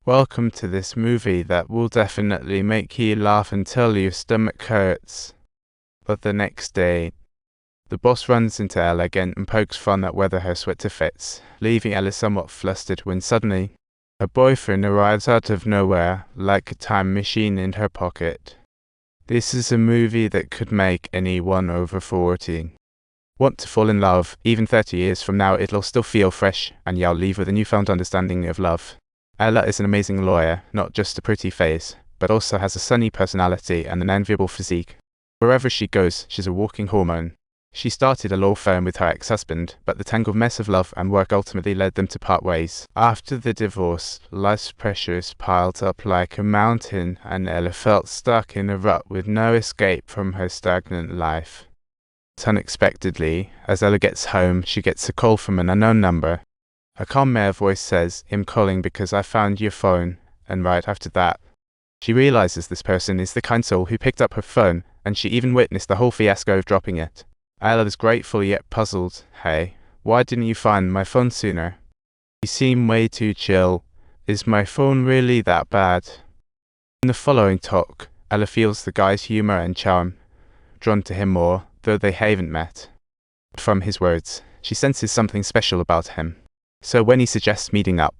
Welcome to this movie that will definitely make you laugh until your stomach hurts. But the next day, the boss runs into Ella again and pokes fun at whether her sweater fits, leaving Ella somewhat flustered when suddenly, her boyfriend arrives out of nowhere, like a time machine in her pocket. This is a movie that could make anyone over 40 want to fall in love. Even 30 years from now it'll still feel fresh, and you'll leave with a newfound understanding of love. Ella is an amazing lawyer, not just a pretty face, but also has a sunny personality and an enviable physique. Wherever she goes, she's a walking hormone. She started a law firm with her ex-husband, but the tangled mess of love and work ultimately led them to part ways. After the divorce, life's pressures piled up like a mountain, and Ella felt stuck in a rut with no escape from her stagnant life. Unexpectedly, as Ella gets home, she gets a call from an unknown number. A calm male voice says, "I'm calling because I found your phone," and right after that, she realizes this person is the kind soul who picked up her phone, and she even witnessed the whole fiasco of dropping it. Ella is grateful yet puzzled. "Hey, why didn't you find my phone sooner? You seem way too chill. Is my phone really that bad?" In the following talk, Ella feels the guy's humor and charm, drawn to him more, though they haven't met. From his words, she senses something special about him. So when he suggests meeting up,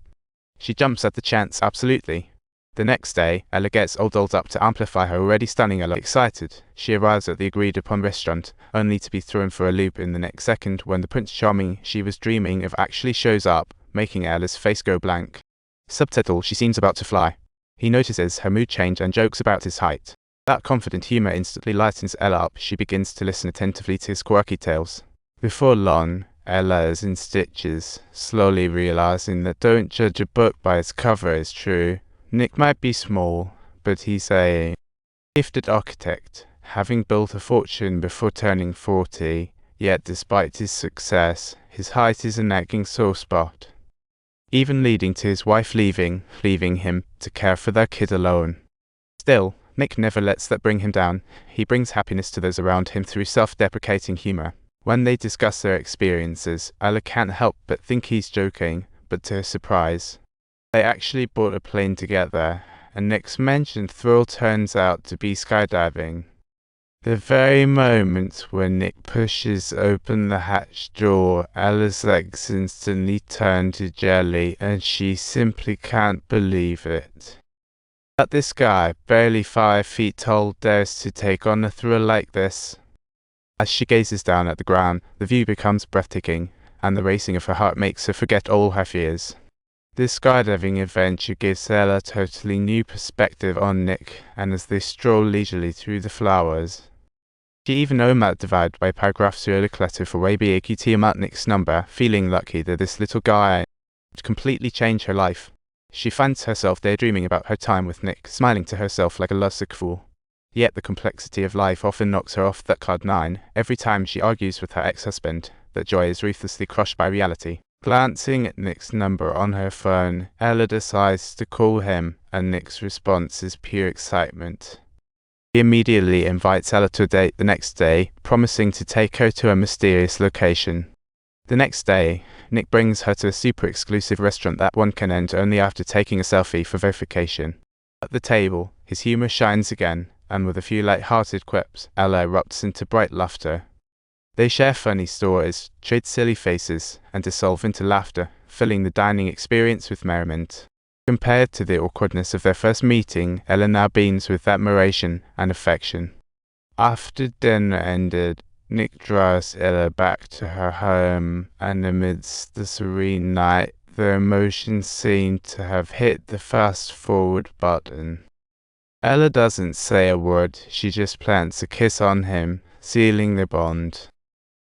she jumps at the chance absolutely. The next day, Ella gets all dolled up to amplify her already stunning Ella. Excited, she arrives at the agreed-upon restaurant, only to be thrown for a loop in the next second when the Prince Charming she was dreaming of actually shows up, making Ella's face go blank. Subtitle: she seems about to fly. He notices her mood change and jokes about his height. That confident humor instantly lightens Ella up. She begins to listen attentively to his quirky tales. Before long, Ella is in stitches, slowly realizing that don't judge a book by its cover is true. Nick might be small, but he's a gifted architect, having built a fortune before turning 40, yet despite his success, his height is a nagging sore spot, even leading to his wife leaving him to care for their kid alone. Still, Nick never lets that bring him down. He brings happiness to those around him through self-deprecating humor. When they discuss their experiences, Ella can't help but think he's joking, but to her surprise, they actually bought a plane together, and Nick's mentioned thrill turns out to be skydiving. The very moment when Nick pushes open the hatch door, Ella's legs instantly turn to jelly, and she simply can't believe it. That this guy, barely 5 feet tall, dares to take on a thrill like this. As she gazes down at the ground, the view becomes breathtaking, and the racing of her heart makes her forget all her fears. This skydiving adventure gives Ella a totally new perspective on Nick, and as they stroll leisurely through the flowers, she even omitted divide by paragraph sur le letter for ABAQT about Nick's number, feeling lucky that this little guy would completely change her life. She finds herself daydreaming about her time with Nick, smiling to herself like a lovesick fool. Yet the complexity of life often knocks her off that cloud nine. Every time she argues with her ex-husband, that joy is ruthlessly crushed by reality. Glancing at Nick's number on her phone, Ella decides to call him, and Nick's response is pure excitement. He immediately invites Ella to a date the next day, promising to take her to a mysterious location. The next day, Nick brings her to a super exclusive restaurant that one can enter only after taking a selfie for verification. At the table, his humor shines again, and with a few light-hearted quips, Ella erupts into bright laughter. They share funny stories, trade silly faces, and dissolve into laughter, filling the dining experience with merriment. Compared to the awkwardness of their first meeting, Ella now beams with admiration and affection. After dinner ended, Nick drives Ella back to her home, and amidst the serene night, their emotions seem to have hit the fast-forward button. Ella doesn't say a word, she just plants a kiss on him, sealing the bond.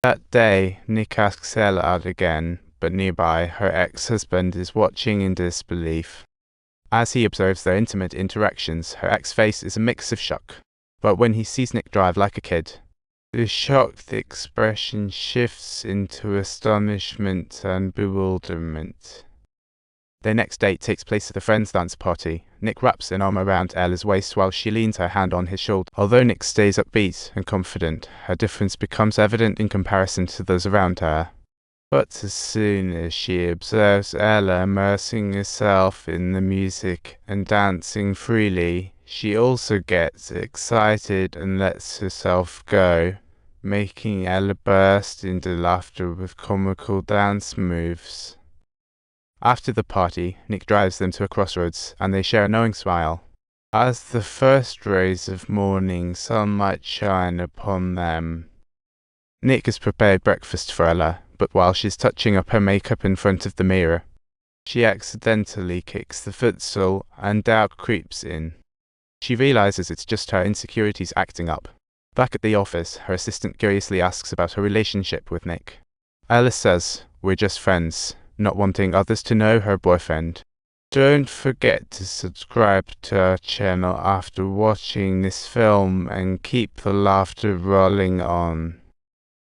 That day, Nick asks Ella out again, but nearby, her ex-husband is watching in disbelief. As he observes their intimate interactions, her ex's face is a mix of shock. But when he sees Nick drive like a kid, the shocked expression shifts into astonishment and bewilderment. Their next date takes place at a friend's dance party. Nick wraps an arm around Ella's waist while she leans her hand on his shoulder. Although Nick stays upbeat and confident, her difference becomes evident in comparison to those around her. But as soon as she observes Ella immersing herself in the music and dancing freely, she also gets excited and lets herself go, making Ella burst into laughter with comical dance moves. After the party, Nick drives them to a crossroads, and they share a knowing smile. As the first rays of morning sunlight shine upon them, Nick has prepared breakfast for Ella, but while she's touching up her makeup in front of the mirror, she accidentally kicks the footstool and doubt creeps in. She realizes it's just her insecurities acting up. Back at the office, her assistant curiously asks about her relationship with Nick. Ella says, "We're just friends," not wanting others to know her boyfriend. Don't forget to subscribe to our channel after watching this film and keep the laughter rolling on.